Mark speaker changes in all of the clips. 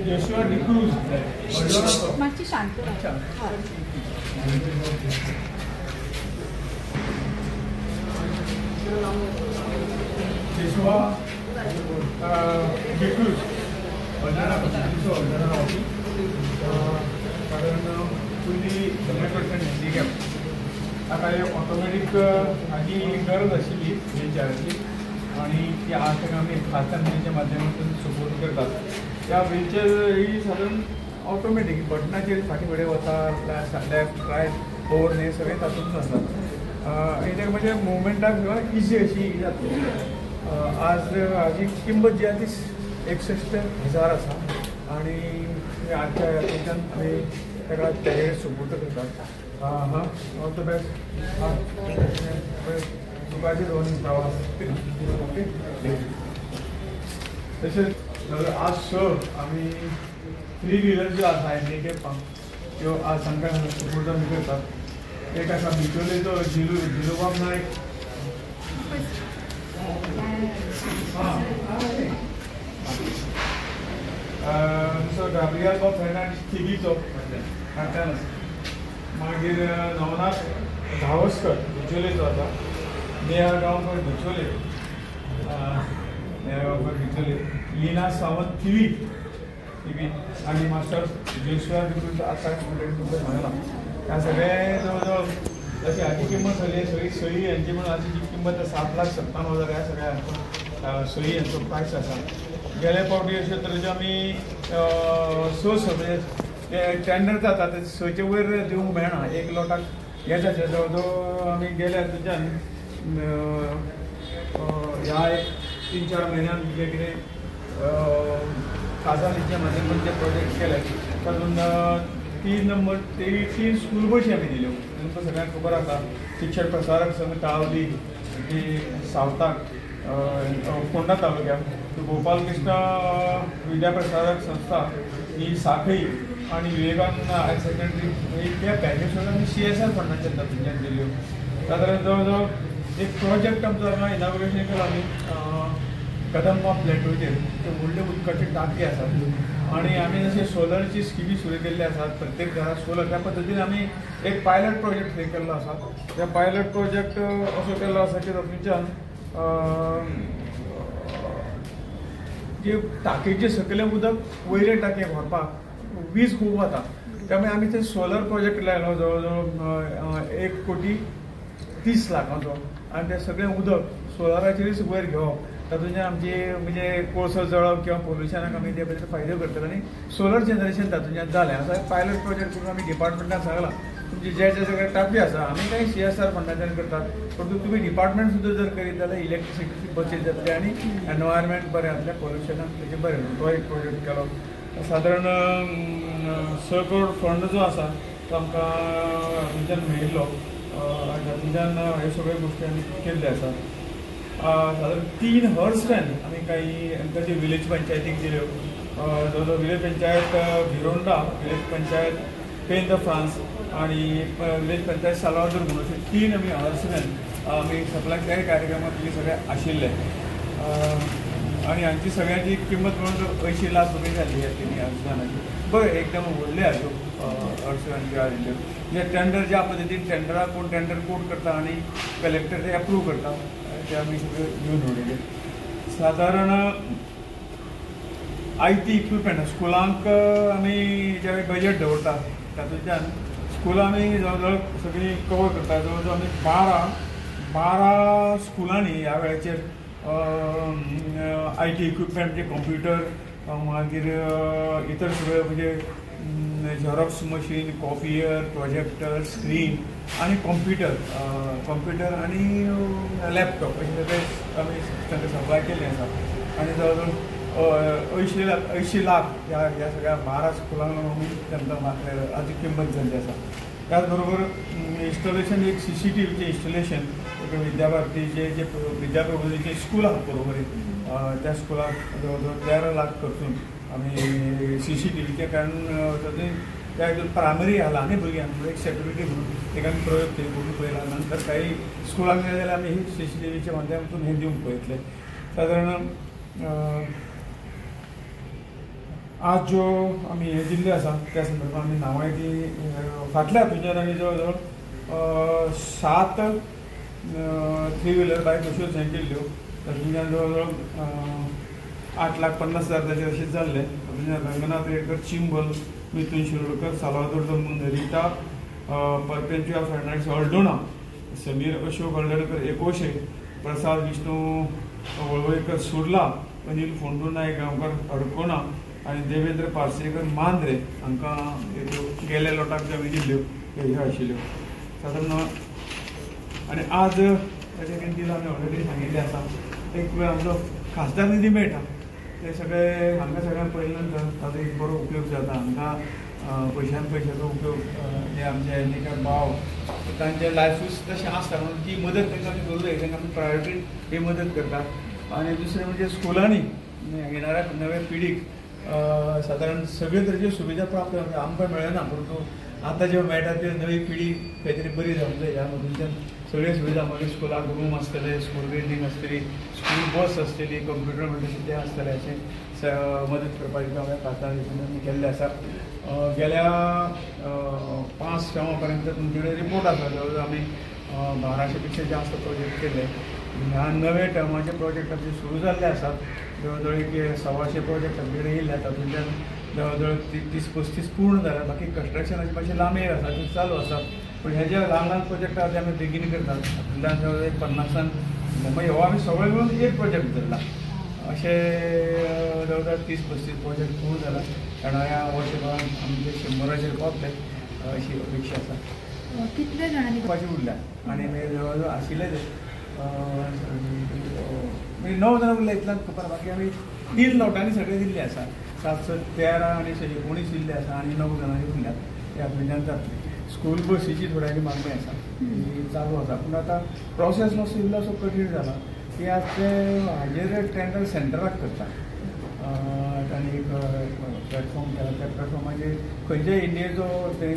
Speaker 1: Joshua D'Cruz.
Speaker 2: मागची शांत
Speaker 1: Joshua D'Cruz. Bandana Pacifico, Bandana Hockey. कारण फुल्ली 100% हँडिकॅप आता एक ऑटोमॅटिक हाची गरज आशिल्ली व्हीलचॅराची आणि ती आज तक आमी खास कंपनीच्या माध्यमातून सपोर्ट करतात. त्या व्हीलचॅर ही साधारण ऑटोमॅटिक बटनाचेर फाटी फुडें वता लेफ्ट रायट ओवर हे सगळे तातूंत आसात आणि ते म्हणजे मुवमेंटाक इजी अशी जाता. आज हाची किंमत जी आसा ती 61,000 आसा आणि आजच्या हातूंतल्यान आमी ताका तेजे सपोर्ट करतात. All the best. सुखाचे दोन प्रवास. ओके. तशेंच आज आमी 3 व्हिलर ज्यो आसा हँडिकॅपाक त्यो आज तांकां सपोर्ट आमी करतात. एक आसा बिचोलेचो जिलूबाब नायक. दुसरो गाब्रियल फेर्नांडीस थिगीचो हांगच्यान आसा. मागीर नवनाथ धावस्कर बिचोलेचो आसा. नेहा गांवकर बिचोले. लीना सावंत थिवी आणि मास्टर जोशुआ डिक्रूज आसा तुमकां म्हणाला. ह्या सगळे जवळ जवळ अशी हाची किंमत सगळी सगळी सोयी यांची म्हणून हाची जी किंमत 7,57,000 ह्या सगळ्या सोयी यांचो प्रायस आसा. गेले फावटी अशे तरेचे आमी म्हणजे ते टेंडर जाता ते 6चे वयर दिवंक मेळना. एक लोटाक येता जवळ जवळ आमी गेल्या तुज्यान ह्या 3-4 म्हयन्यान जे कितें खासानीच्या माध्यमांतून जे प्रोजेक्ट केले तातूंत 3 स्कूल बशी आमी दिल्यो. तुमकां सगळ्यांक खबर आसा शिक्षण प्रसारक संघ ताळवली जी सावथाक फोंडा तालुक्यात गोपाल कृष्ण विद्याप्रसारक संस्था ही साखळी आणि विवेकानंद हायर सेकंडरी त्या पॅकेजवर आमी CSR फंडाच्या तातूंतल्यान दिल्यो. सादारण जवळ जवळ एक प्रोजेक्ट आमचो हांगा इनॉग्रेशन केलो आमी कदंबा प्लॅटूचेर. ते व्हडले उदकाचे टाकी आसात आणि आमी जशे सोलरची स्किमी सुरू केल्ली आसात. प्रत्येक घरात सोलर त्या पद्दतीन आमी एक पायलट प्रोजेक्ट हे केल्लो आसा. त्या पायलट प्रोजेक्ट असो केल्लो आसा की तातूंतल्यान जे टाकयेचे सकयलें उदक वयले टाकयेक व्हरपाक वीज खूब वता. त्यामुळे आमी ते सोलर प्रोजेक्ट लायलो जवळ जवळ 1,30 लाखांचो आणि ते सगळें उदक सोलराचेरच वयर घेवप. तातूंतल्यान आमची म्हणजे कोळसो जळप किंवा पोल्युशनाक आमी ते बद्दल फायदो करतात आणि सोलर जनरेशन तातूंतल्यान जालें. असा पायलट प्रोजेक्ट करून आमी डिपार्टमेंटान सांगलां तुमची जे सगळे टाकी आसा आमी काही CSR फंडाच्यान करतात. परंतु तुमी डिपार्टमेंट सुद्दां जर करीत जाल्यार इलेक्ट्रिसिटी बचत जातली आणि एनवायरमेंट बरें जातलें पोल्युशनाक तेजें बरें. तो एक प्रोजेक्ट केलो. सादारण 6 करोड फंड जो आसा तो आमकां हातूंतल्यान मेळिल्लो आनी तातूंतल्यान ह्यो सगळ्यो गोश्टी आमी केल्ल्यो आसा. साधारण 3 हर्स्टॅन आमी काही तांचे विलेज पंचायतीक दिल्यो. जवळ विलेज पंचायत भिरोंडा, विलेज पंचायत पेन द फ्रांस आणि विलेज पंचायत सालावदूर म्हणून अशे 3 आमी हर्स्टॅन आमी सप्लाय त्याय कार्यक्रमांतली सगळे आशिल्ले आणि हांची सगळ्यांची किंमत म्हणून 80 लाख रुपये जाल्ली तिनी अनुदानाची बरें एकदम व्हडले हाज्यो अडचणी आयिल्ल्यो जे टेंडर ज्या पद्दतीन टेंडराक कोण टेंडर कोड करता आनी कलेक्टर ते अप्रूव करता ते आमी सगळे घेवन उडयले सादारण IT इक्विपमेंट स्कुलांक आमी जे बजेट दवरता तातूंतल्यान स्कुलां आमी जवळ सगळीं कवर करता जवळ आमी 12 स्कुलांनी ह्या वेळाचेर IT इक्विपमेंट म्हणजे कॉम्प्युटर मागीर इतर सगळे म्हणजे Xerox machine copier projector screen आणि कॉम्प्युटर आणि लॅपटॉप अशें सगळे आमी तांकां सप्लाय केल्लें आसा आनी जवळ जवळ 80 लाख ह्या सगळ्या 12 स्कुलांक आमी तांकां हाजी किंमत जाल्ली आसा त्याच बरोबर इन्स्टॉलेशन एक CCTVचे इन्स्टॉलेशन विद्याभारतीचे जे विद्याप्रबोधिनीचे स्कूल आहात बरोबर त्या स्कुलाक जवळ जवळ 13 लाख खर्चून आमी CCTVचे कारण त्या प्रायमरी ल्हान भुरग्यांक एक सेक्युरिटी म्हणून एक आमी प्रयोग केले म्हणून पळयला नंतर काही स्कुलांक गेले जाल्यार आमी CCTVच्या माध्यमातून हे दिवंक पळयतले सादारण आज ज्यो आमी हे दिल्ले आसा त्या संदर्भात आमी नांवां ती फाटल्या हातूंच्यान आमी जवळ जवळ 7 3 व्हिलर बायक अश्योच हें केल्ल्यो तातूंतल्यान जवळ जवळ 8,50,000 ताचे अशें जाल्ले तातूंतल्यान रंगनाथ रेडकर चिंबल मिथुन शिरोडकर साल्वादोर रिटा परपेंच्युआ फर्नांडीस ऑल्डोना समीर अशोक हळदणकर एकोशे प्रसाद विष्णू वळवयकर सुर्ला अनिल फोंडू नायक गांवकर अडकोणा आणि देवेंद्र पार्सेकर मांद्रे हांकां गेल्या लोटांक ज्यो आमी दिल्ल्यो ह्यो आशिल्ल्यो सादारण आनी आज ताचे किमतीन आमी ऑलरेडी सांगिल्लें आसा एक वेळ आमचो खासदार निधी मेळटा ते सगळे हांगा सगळ्यांक पळयले नंतर ताचो एक बरो उपयोग जाता हांकां पयशांचो उपयोग जे आमचे एनिका भाव तांचे लायफूच तशें आसता म्हणून ती मदत तांकां आमी करूं जाय तांकां आमी प्रायोरिटीन ही मदत करतात आनी दुसरें म्हणजे स्कुलांनी येणाऱ्या नव्या पिढीक सादारण सगळे तरेच्यो सुविधा प्राप्त आमकां मेळना परंतु आतां ज्यो मेळटा त्यो नवी पिढी खंय तरी बरी जावंक जाय ह्या मदींच्यान सगळे सुविधा मागीर स्कुलाक रूम आसतले स्कूल बिल्डींग आसतली स्कूल बस आसतली कंप्युटर म्हणटा ते आसतले अशें मदत करपाची हांवें खासदार केल्लें आसा गेल्या 5 तेंवा पर्यंत तुमचे कडेन रिपोर्ट आसा जवळ जवळ आमी 1200 पेक्षा जास्त प्रोजेक्ट केले ह्या नवे टर्माचे प्रोजेक्ट आमचे सुरू जाल्ले आसात जवळ जवळ एक 125 प्रोजेक्ट आमचे कडेन येयले तातूंतल्यान जवळ जवळ 30-35 पूर्ण जाल्या बाकी कंस्ट्रक्शनाचे मातशें लांबे आसा ते चालू आसा पूण हे जे ल्हान प्रोजेक्ट आसा ते आमी बेगीन करतात तातूंतल्यान जवळ जवळ 50 मागीर हो आमी सगळे मिळून एक प्रोजेक्ट धरला अशे जवळ जवळ 30-35 प्रोजेक्ट पूर्ण जाला येणाऱ्या वर्सां आमचे 100 पावतले अशी अपेक्षा आसा
Speaker 2: कितले जाणांनी
Speaker 1: उरल्या आनी जवळ जवळ आशिल्ले 9 जाणां उरल्या इतल्यान खबर बाकी आमी 3 लॉटांनी सगळे दिल्ले आसा 713 आनी 19 दिल्ले आसा आनी 9 जाणांनी उरल्यात ह्या म्हयन्यान जातली स्कूल बसीची थोड्यांनी मागणी आसा ती चालू आसा पूण आतां प्रोसेस मातसो इल्लोसो कठीण जाला की आज ते हाजेर टेंडर सेंटराक करता तांणी एक प्लॅटफॉर्म केला त्या प्लॅटफॉर्माचेर खंयच्याय इंडियेचो ते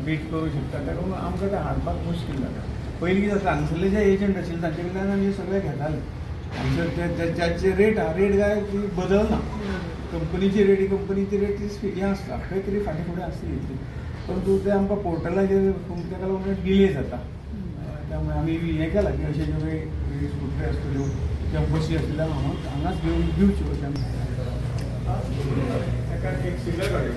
Speaker 1: बीट करूं शकता ताका लागून आमकां ते हाडपाक मुश्कील जाता पयलीं कितें जाता हांगसरले जे एजंट आशिल्ले तांचे कडल्यान आमी सगळे घेताले हांगसर त्याचे रेट काय ती बदलना कंपनीची रेट ती हें आसता खंय तरी फाटीं फुडें आसता इतली परंतु ते आमकां पोर्टलाचेर ताका लागून डिले जाता त्यामुळे आमी हें केलां की अशें ज्यो काही स्कुटरी आसतल्यो त्या बसी आसलेल्या हांगाच घेवन दिवच्यो अशें आमी ताका एक सिंगल गाडी